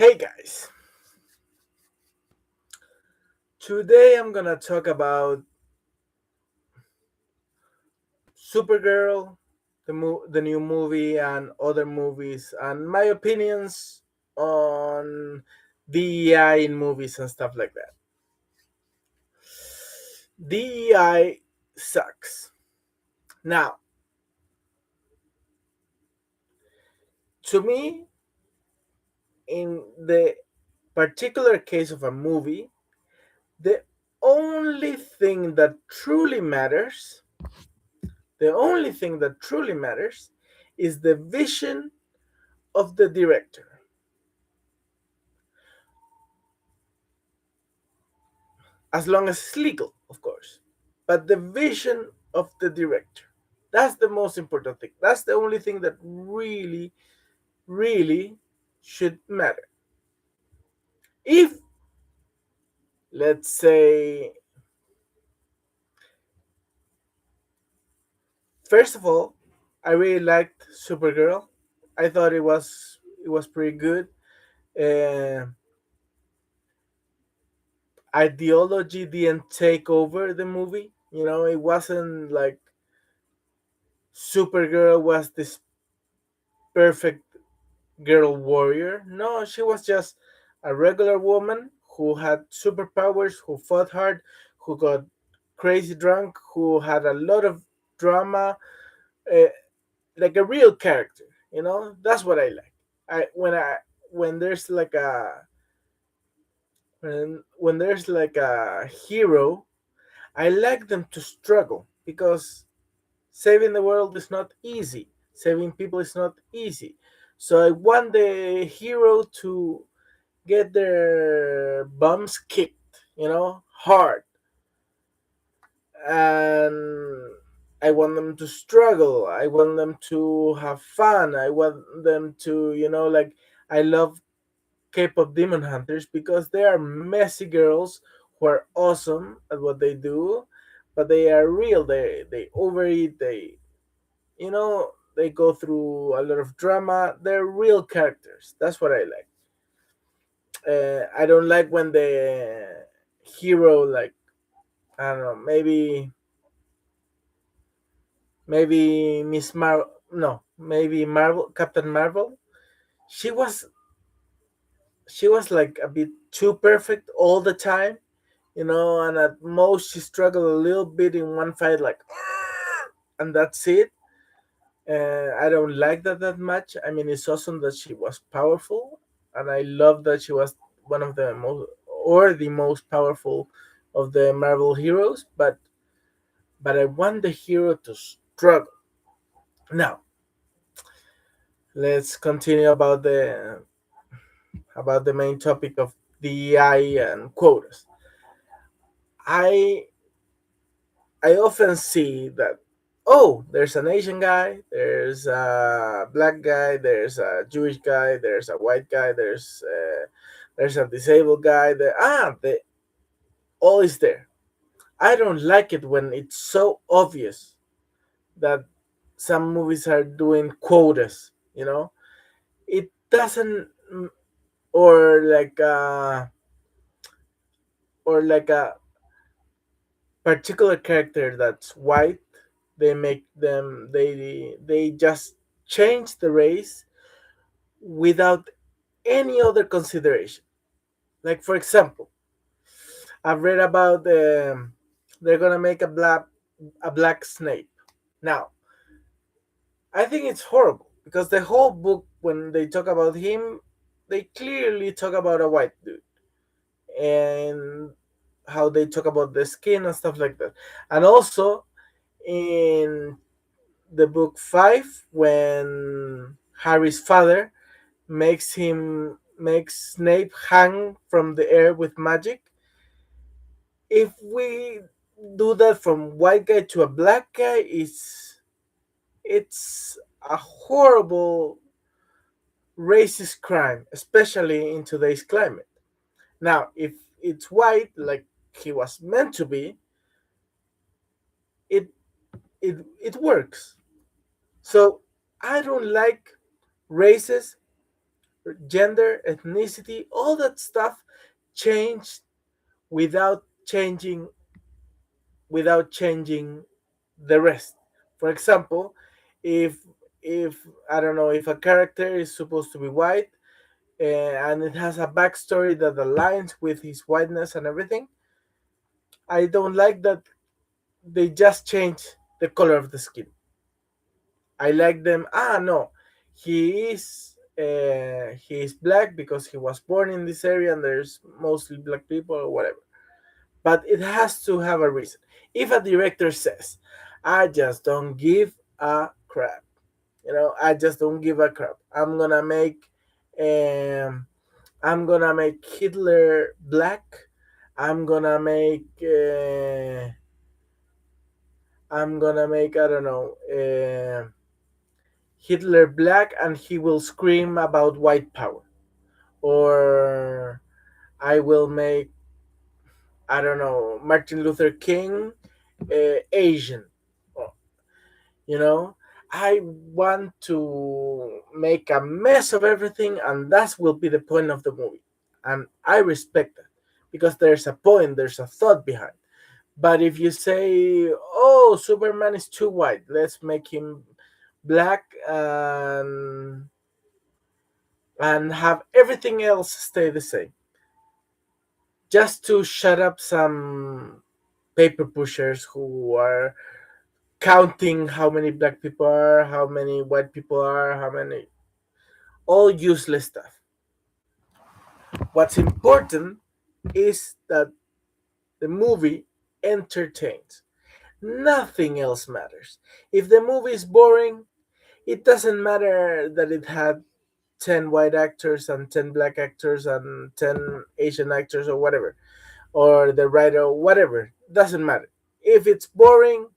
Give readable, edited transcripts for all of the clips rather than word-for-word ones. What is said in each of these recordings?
Hey guys, today I'm gonna talk about Supergirl, the new movie, and other movies, and my opinions on DEI in movies and stuff like that. DEI sucks. Now, to me, in the particular case of a movie, the only thing that truly matters, the only thing that truly matters is the vision of the director, as long as it's legal, of course. But the vision of the director, that's the most important thing. That's the only thing that really, really should matter. If, let's say, first of all, I really liked Supergirl. I thought it was pretty good. Uh, Ideology didn't take over the movie. It wasn't like Supergirl was this perfect girl warrior. No, she was just a regular woman who had superpowers, who fought hard, who got crazy drunk, who had a lot of drama, uh, like a real character. That's what I like. When there's like a when there's like a hero, I like them to struggle because saving the world is not easy. Saving people is not easy. So I want the hero to get their bums kicked, hard. And I want them to struggle. I want them to have fun. I want them to, like, I love K-pop demon hunters because they are messy girls who are awesome at what they do, but they are real. They overeat. They go through a lot of drama. They're real characters. That's what I like. I don't like when the hero, like, I don't know, maybe Miss Marvel, no, maybe Marvel, Captain Marvel. She was she was like a bit too perfect all the time, and at most she struggled a little bit in one fight, like, and that's it. I don't like that much. I mean, it's awesome that she was powerful, and I love that she was one of the most or the most powerful of the Marvel heroes. But I want the hero to struggle. Now, let's continue about the main topic of DEI and quotas. I I often see that, oh, there's an Asian guy, there's a black guy, there's a Jewish guy, there's a white guy, there's a disabled guy. The all is there. I don't like it when it's so obvious that some movies are doing quotas. It doesn't, or like a particular character that's white. They just change the race without any other consideration. Like, for example, I've read about they're gonna make a black Snape. Now, I think it's horrible because the whole book, when they talk about him, they clearly talk about a white dude, and how they talk about the skin and stuff like that. And also in the book 5, when Harry's father makes Snape hang from the air with magic. If we do that from white guy to a black guy, it's a horrible racist crime, especially in today's climate. Now, if it's white, like he was meant to be, it it works. So I don't like races gender, ethnicity, all that stuff changed without changing the rest. For example, if I don't know, if a character is supposed to be white, and it has a backstory that aligns with his whiteness and everything, I don't like that they just change the color of the skin. I like them. Ah, no, he is black because he was born in this area and there's mostly black people or whatever. But it has to have a reason. If a director says, "I just don't give a crap," I just don't give a crap. Um, I'm gonna make Hitler black. I'm gonna make. I'm gonna make, I don't know, Hitler black, and he will scream about white power. Or I will make, I don't know, Martin Luther King Asian. Oh, You know, I want to make a mess of everything, and that will be the point of the movie. And I respect that because there's a point, there's a thought behind. But if you say, "Oh, Superman is too white, let's make him black and have everything else stay the same," just to shut up some paper pushers who are counting how many black people are, how many white people are, how many, all useless stuff. What's important is that the movie entertains. Nothing else matters. If the movie is boring, it doesn't matter that it had 10 white actors and 10 black actors and 10 Asian actors or whatever, or the writer, whatever. Doesn't matter. If it's boring,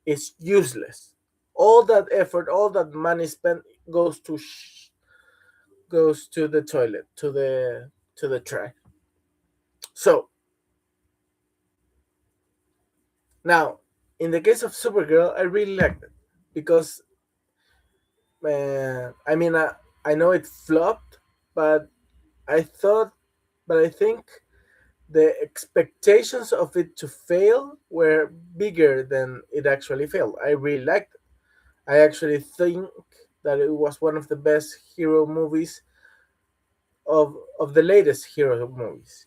it's useless. All that effort, all that money spent goes to the toilet, to the trash. So now, in the case of Supergirl, I really liked it because I mean, I know it flopped, but I thought, but I think the expectations of it to fail were bigger than it actually failed. I really liked it. I actually think that it was one of the best hero movies of the latest hero movies.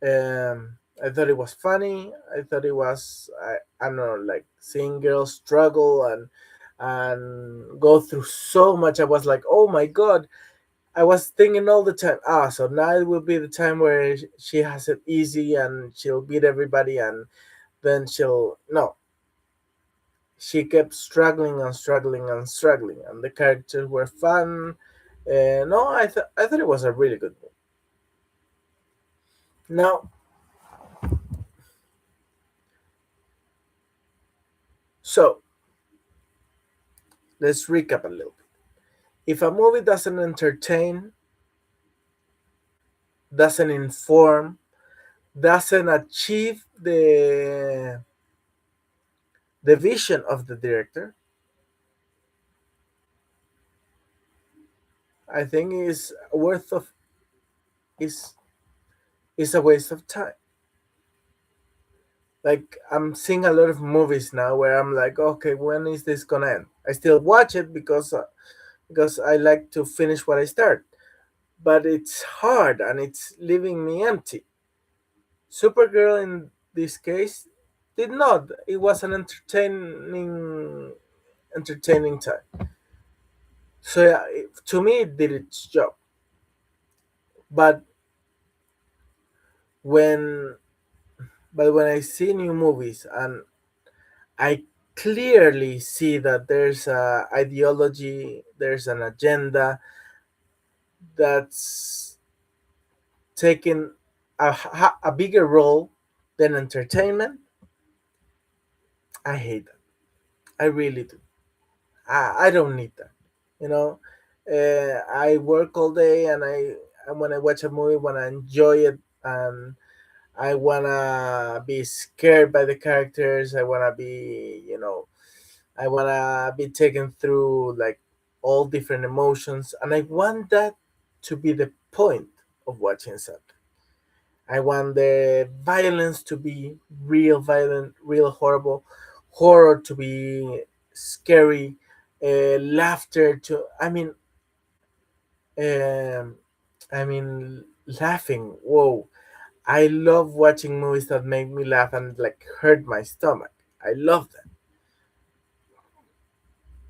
I thought it was funny. I thought it was, I don't know, like seeing girls struggle and go through so much. I was like, oh my god. I was thinking all the time, so now it will be the time where she has it easy and she'll beat everybody, and then she'll no. She kept struggling and struggling and struggling, and the characters were fun. No, I thought it was a really good movie. Now, so let's recap a little bit. If a movie doesn't entertain, doesn't inform, doesn't achieve the vision of the director, I think is is a waste of time. Like, I'm seeing a lot of movies now where I'm like, okay, when is this gonna end? I still watch it because I like to finish what I start, but it's hard and it's leaving me empty. Supergirl in this case did not. It was an entertaining time. So yeah, to me, it did its job. But when when I see new movies and I clearly see that there's a ideology, there's an agenda that's taking a bigger role than entertainment, I hate that. I really do. I don't need that. You know, I work all day, and when I watch a movie, when I enjoy it, and I wanna be scared by the characters. I wanna be taken through like all different emotions, and I want that to be the point of watching something. I want the violence to be real violent, real horrible, horror to be scary, laughter to. Um, I mean, laughing. Whoa! I love watching movies that make me laugh and like hurt my stomach. I love that.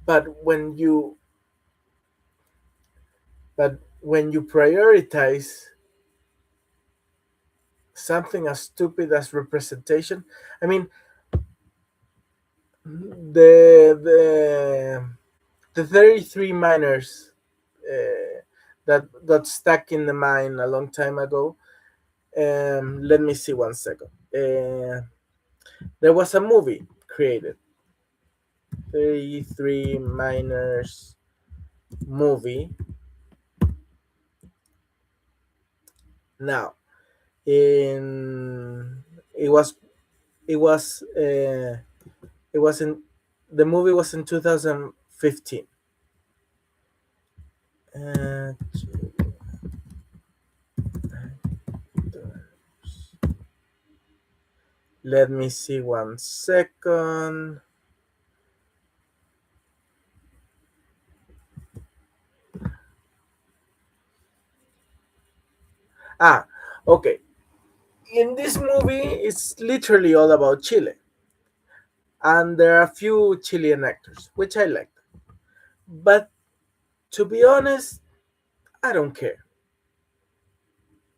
But when you prioritize something as stupid as representation, I mean, the the 33 miners that got stuck in the mine a long time ago. Let me see 1 second. There was a movie created, 33 miners movie. Now, in it was it was it was in the movie was in 2015. Uh, Let me see 1 second. Ah, okay. In this movie, it's literally all about Chile, and there are a few Chilean actors, which I like. But to be honest, I don't care.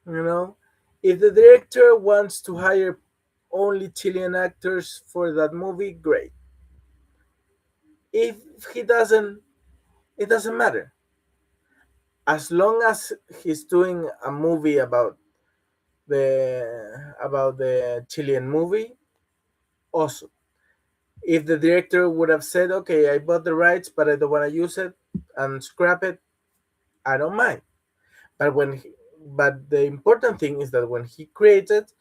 You know, if the director wants to hire only Chilean actors for that movie, great. If he doesn't, it doesn't matter. As long as he's doing a movie the Chilean movie, awesome. If the director would have said, "Okay, I bought the rights, but I don't want to use it and scrap it," I don't mind. But the important thing is that when he creates it,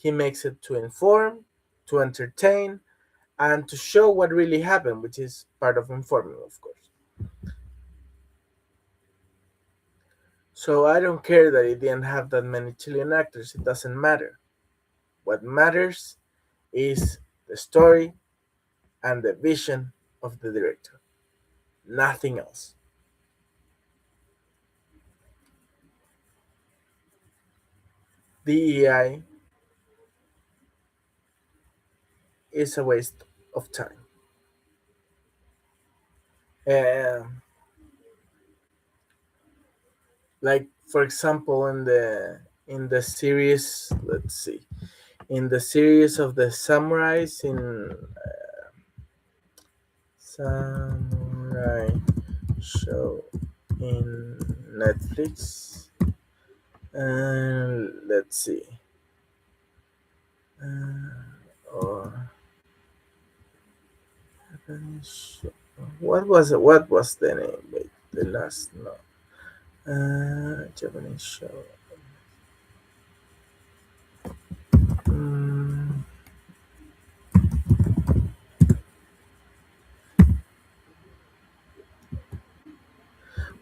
he makes it to inform, to entertain, and to show what really happened, which is part of informing, of course. So I don't care that it didn't have that many Chilean actors. It doesn't matter. What matters is the story and the vision of the director. Nothing else. DEI is a waste of time. Um, like for example, in the series, let's see, in the series of the samurais in samurai show in Netflix. Let's see. Or what was it? What was the name? Wait, the last no. Japanese show. Mm,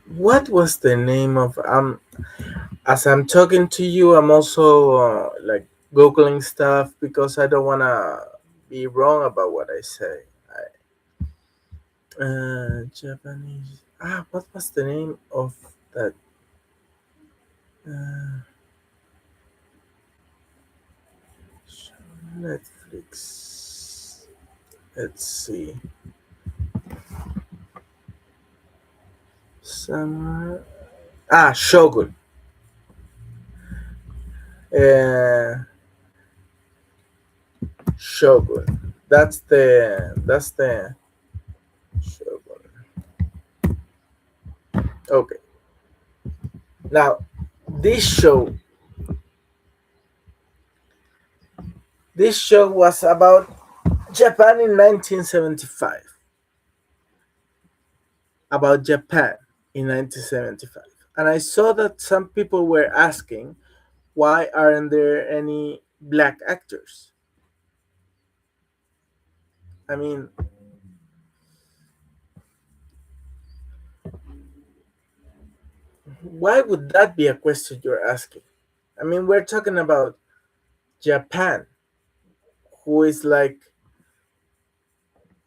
what was the name of as I'm talking to you, I'm also like googling stuff because I don't wanna be wrong about what I say. Japanese. What was the name of that? Uh, Netflix. Let's see. Summer. Shogun. Uh, Shogun. That's the Shogun. Okay. Now, this show this show was about Japan in 1975. About Japan in 1975. And I saw that some people were asking, why aren't there any black actors? I mean, Why would that be a question you're asking? I mean, we're talking about Japan, who is like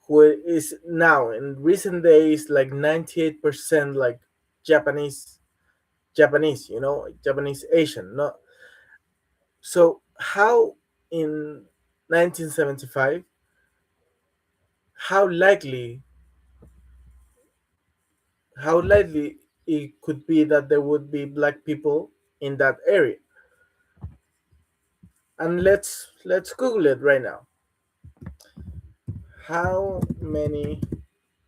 who is now in recent days like 98% like Japanese, Japanese Asian. No, so how in 1975, how likely how likely it could be that there would be black people in that area? And let's Google it right now. How many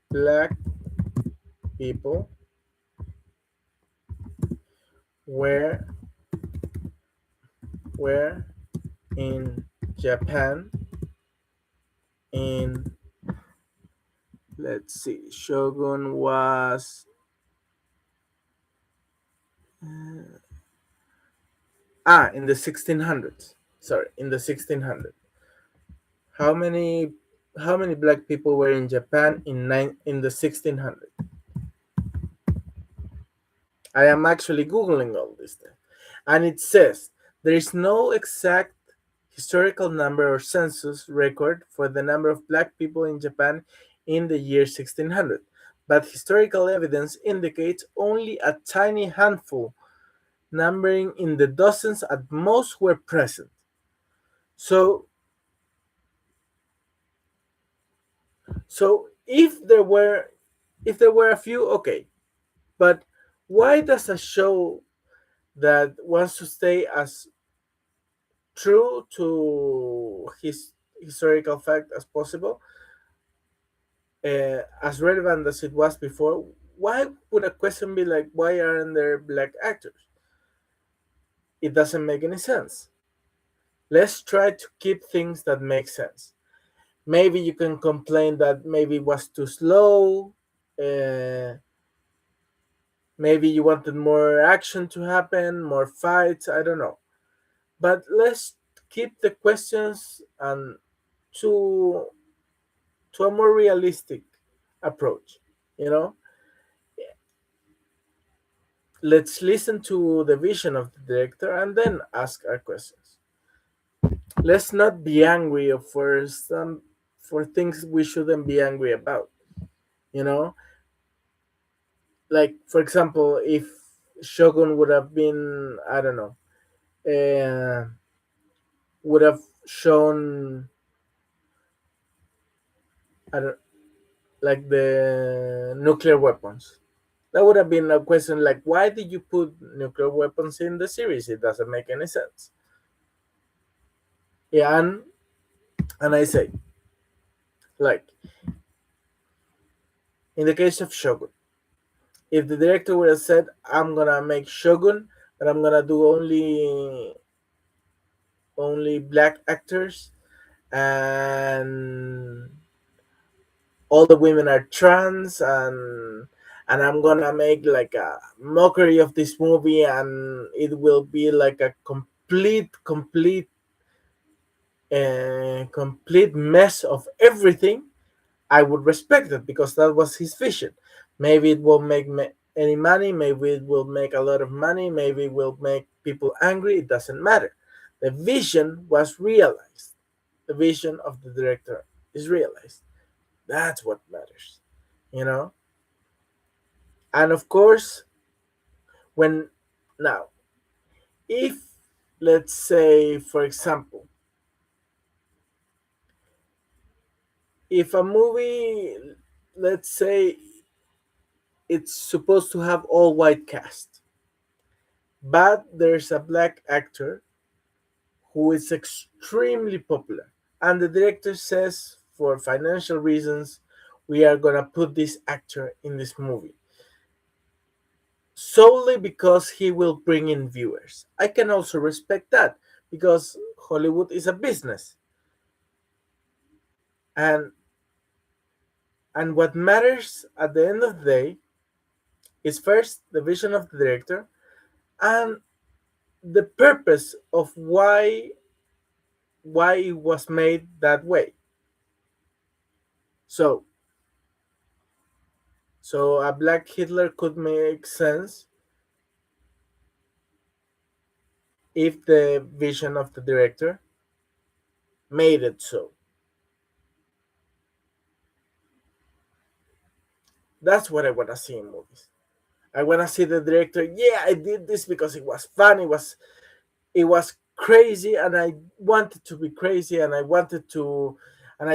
black people were were in Japan in, let's see, Shogun was in the 1600s. Sorry, in the 1600s. How many how many black people were in Japan in the 1600s? I am actually googling all this thing, and it says there is no exact historical number or census record for the number of black people in Japan in the year 1600, but historical evidence indicates only a tiny handful, numbering in the dozens at most, were present. So, if there were a few, okay, but why does a show that wants to stay as true to his historical fact as possible, as relevant as it was before, why would a question be like, why aren't there black actors? It doesn't make any sense. Let's try to keep things that make sense. Maybe you can complain that maybe it was too slow. Uh, Maybe you wanted more action to happen, more fights. I don't know. But let's keep the questions and to to a more realistic approach. You know, let's listen to the vision of the director and then ask our questions. Let's not be angry for things we shouldn't be angry about. You know, like for example, if Shogun would have been, I don't know, uh, would have shown, I don't, like the nuclear weapons. That would have been a question like, why did you put nuclear weapons in the series? It doesn't make any sense. Yeah, and I say, like, in the case of Shogun, if the director would have said, I'm gonna make Shogun, but I'm gonna do only black actors, and all the women are trans, and I'm gonna make like a mockery of this movie, and it will be like a complete mess of everything. I would respect it because that was his vision. Maybe it won't make any money, maybe it will make a lot of money, maybe it will make people angry, it doesn't matter. The vision was realized. The vision of the director is realized. That's what matters, you know? And of course, when now, if, let's say, for example, if a movie, let's say, it's supposed to have all white cast, but there's a black actor who is extremely popular, and the director says, for financial reasons, we are gonna put this actor in this movie solely because he will bring in viewers. I can also respect that because Hollywood is a business, and what matters at the end of the day is first the vision of the director and the purpose of why it was made that way. So a black Hitler could make sense if the vision of the director made it so. That's what I want to see in movies. I want to see the director, yeah, I did this because it was fun, it was crazy, and I wanted to be crazy, and I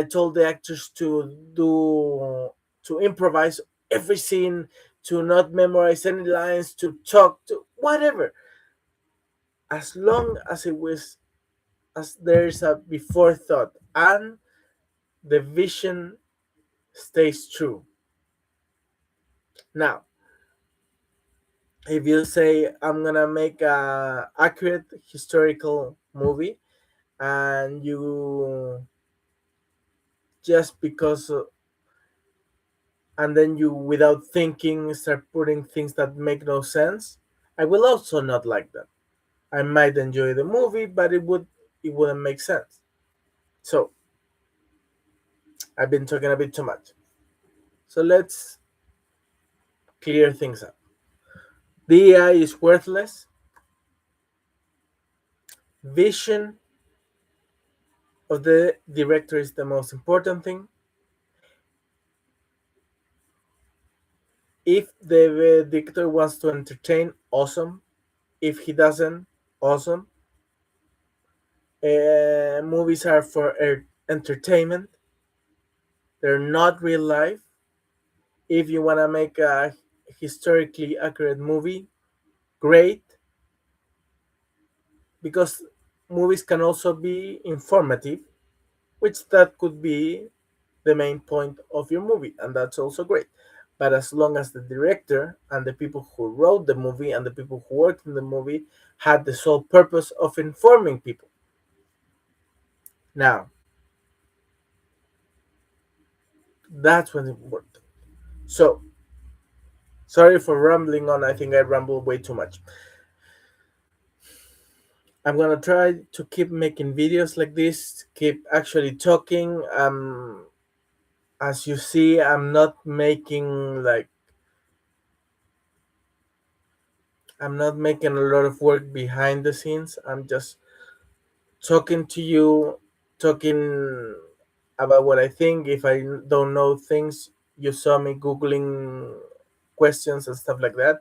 told the actors to improvise every scene, to not memorize any lines, to talk, to whatever, as long as it was, as there's a before thought and the vision stays true. Now, if you say I'm gonna make a accurate historical movie, and you just because and then you without thinking start putting things that make no sense, I will also not like that. I might enjoy the movie, but it wouldn't make sense. So I've been talking a bit too much, so let's clear things up. DEI is worthless. Vision of the director is the most important thing. If the director wants to entertain, awesome. If he doesn't, awesome. Movies are for entertainment. They're not real life. If you want to make a historically accurate movie, great, because movies can also be informative, which that could be the main point of your movie, and that's also great. But as long as the director and the people who wrote the movie and the people who worked in the movie had the sole purpose of informing people. Now, that's when it worked. So, sorry for rambling on. I think I rambled way too much. I'm gonna try to keep making videos like this, keep actually talking. As you see, I'm not making a lot of work behind the scenes. I'm just talking to you, talking about what I think. If I don't know things, you saw me googling questions and stuff like that.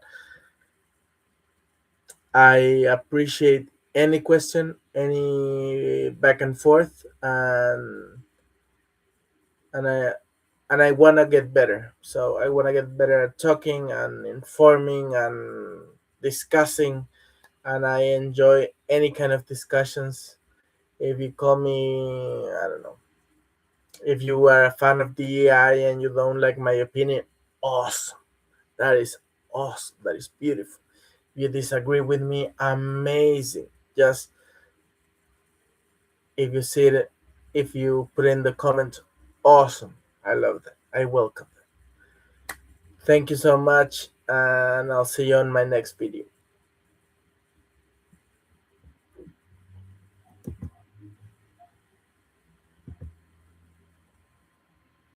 I appreciate any question, any back and forth, and I want to get better. So I want to get better at talking and informing and discussing, and I enjoy any kind of discussions. If you call me, I don't know, if you are a fan of DEI and you don't like my opinion, awesome. That is awesome. That is beautiful. If you disagree with me, amazing. Just if you see it, if you put in the comment, awesome. I love that. I welcome that. Thank you so much, and I'll see you on my next video.